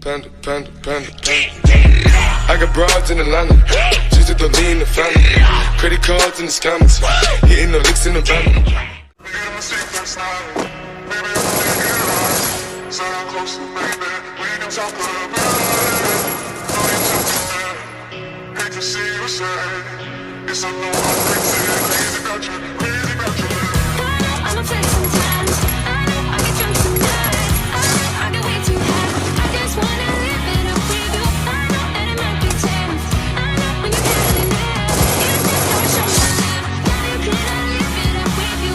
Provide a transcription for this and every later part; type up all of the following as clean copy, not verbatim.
Panda, panda, panda, panda. I got broads in Atlanta, just to lean the family. Credit cards in the scammers, hitting the licks in the van. I'm afraid sometimes. I know I get drunk sometimes. I get way too high. I just wanna live it up with you. I know that it might be tense. I know when you're counting down. It's just don't show my love. Now you cannot live it up with you.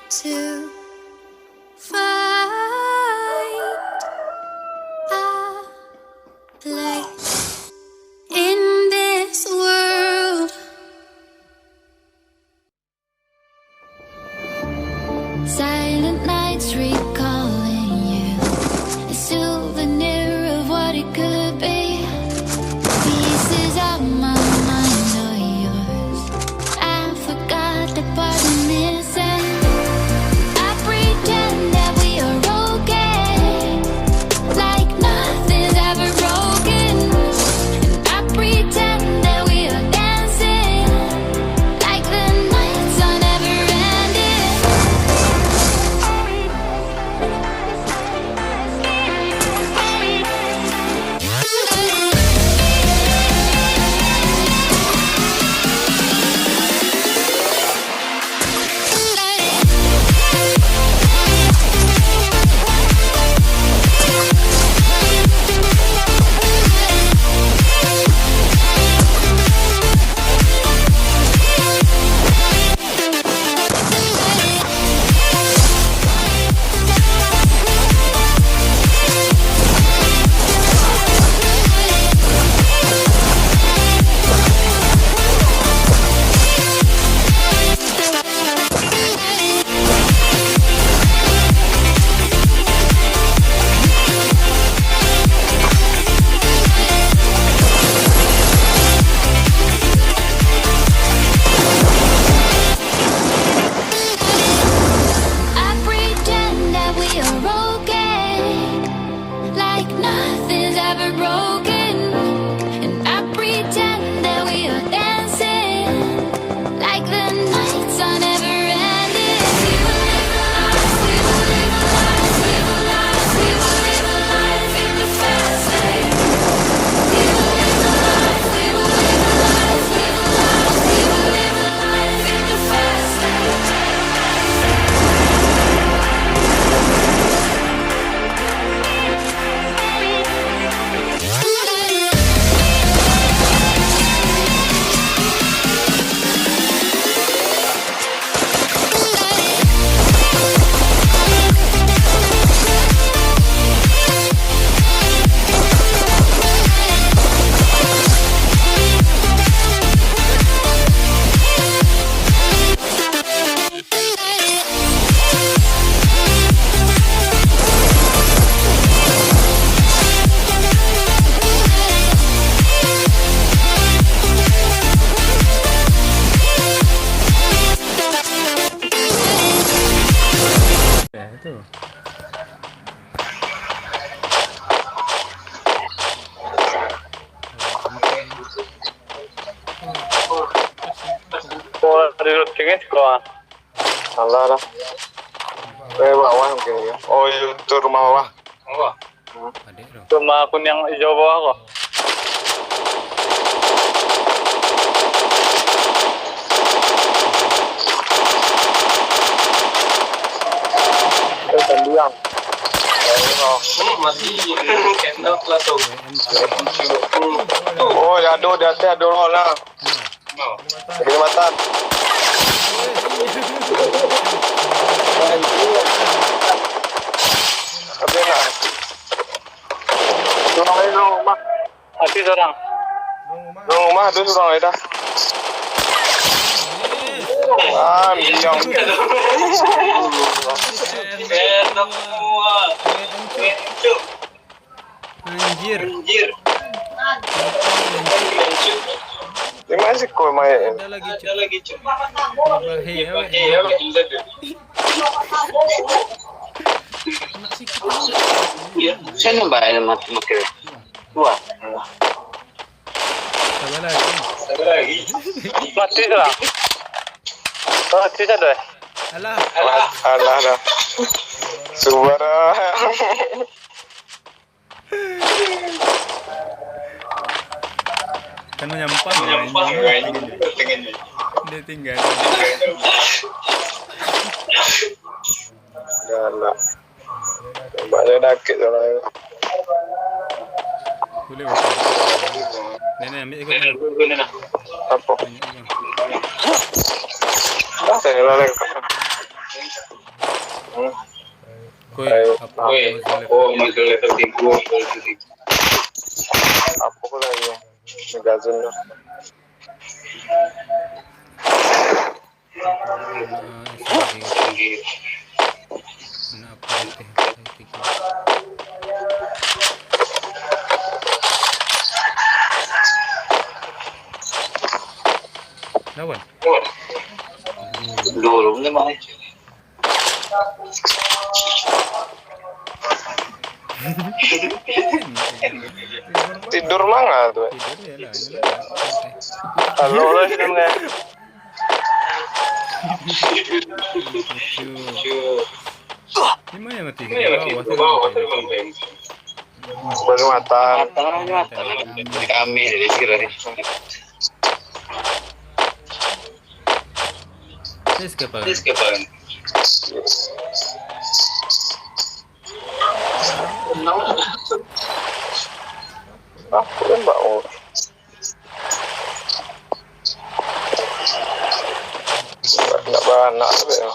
to find a place in this world. Silent nights recalling you, a souvenir of what it could be. Pieces of my mind are yours. I forgot the part I'm missing. I pretend that we are okay, like nothing's ever broken. And I pretend that we are dancing, like the nights are never ending. I pretend that we are okay, like nothing's ever broken. And I pretend that we are dancing, like the nights are never ending. We will live a life, we will live a life, we will live, we will live a life in the fast lane. We will live a life, we will live a life, we will live, we will live a life in the fast lane. Ya itu. Dirutingin sekolah. Salah lah. Bawah mungkin ya. Oh itu rumah bawah. Wah, Adik dong. cuma akun yang hijau bawah kok. Tendiang. Masih kendok langsung. Oh ya aduh dia teh aduh lah. Jadi matan. Tapi nak. Rumah. Mati seorang. Rumah tu surang dah. Ah, biang. Kendok semua. Kencuk. Anjir. Anjir. Di mana sih kau main? Ada lagi Ada lagi cuk. Bahaya. Sana ba ay mati makir? Wah. Sabar lagi. Mati seorang. Mati satu. Alah. Alah dah. Suara. Kan menyampah. Dia tinggal. Galak. Banyak dakit orang. Boleh betul. Nenek ambil ikut. Apa? Banyak juga. Dah saya laleng. Kuy, Ay, apa masalah tertipu. Apa ko lang yun? Nagazon na. Lawan. Dulu naman. Tidur mga tuh. Tidur ya lah, ini lah. Halo lah kan kayak. Gimana mati? Ke bawah Baru mata. Dari kami dari sekiranya. Terus kapan? Aku kan bau. Nggak banyak ya.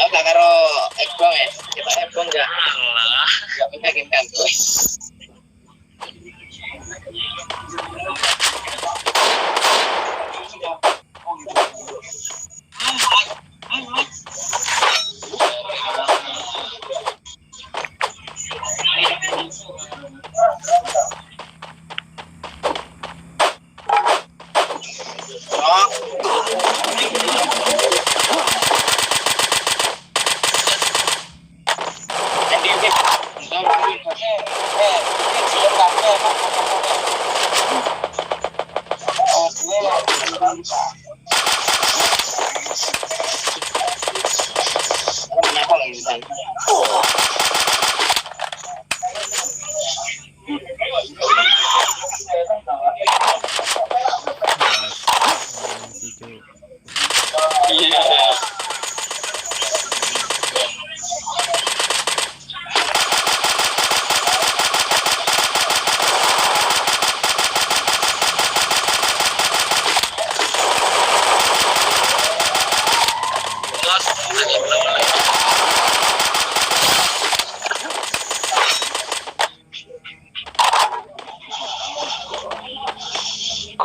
Aku gak karo ekbong ya. Kita ekbong gak. Alah. Gak meyakinkan guys.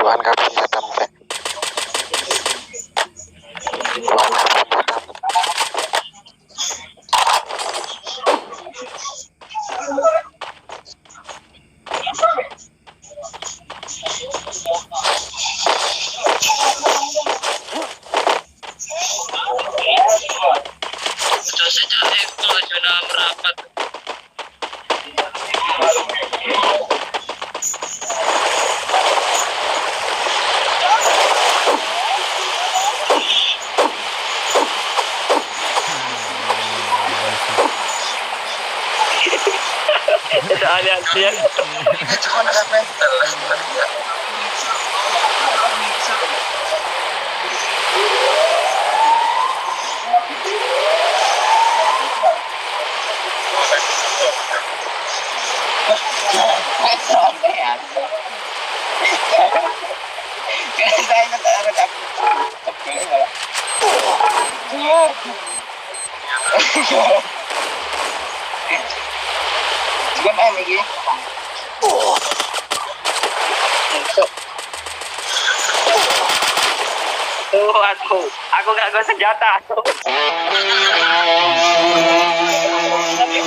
Bahan kapan datang teh? Bahan kapan datang? Sudah saja itu zona merapat. Ada antrian. Cuma ada mental. Saya ingat ada Gimana lagi? Aku gak gue senjata. Tapi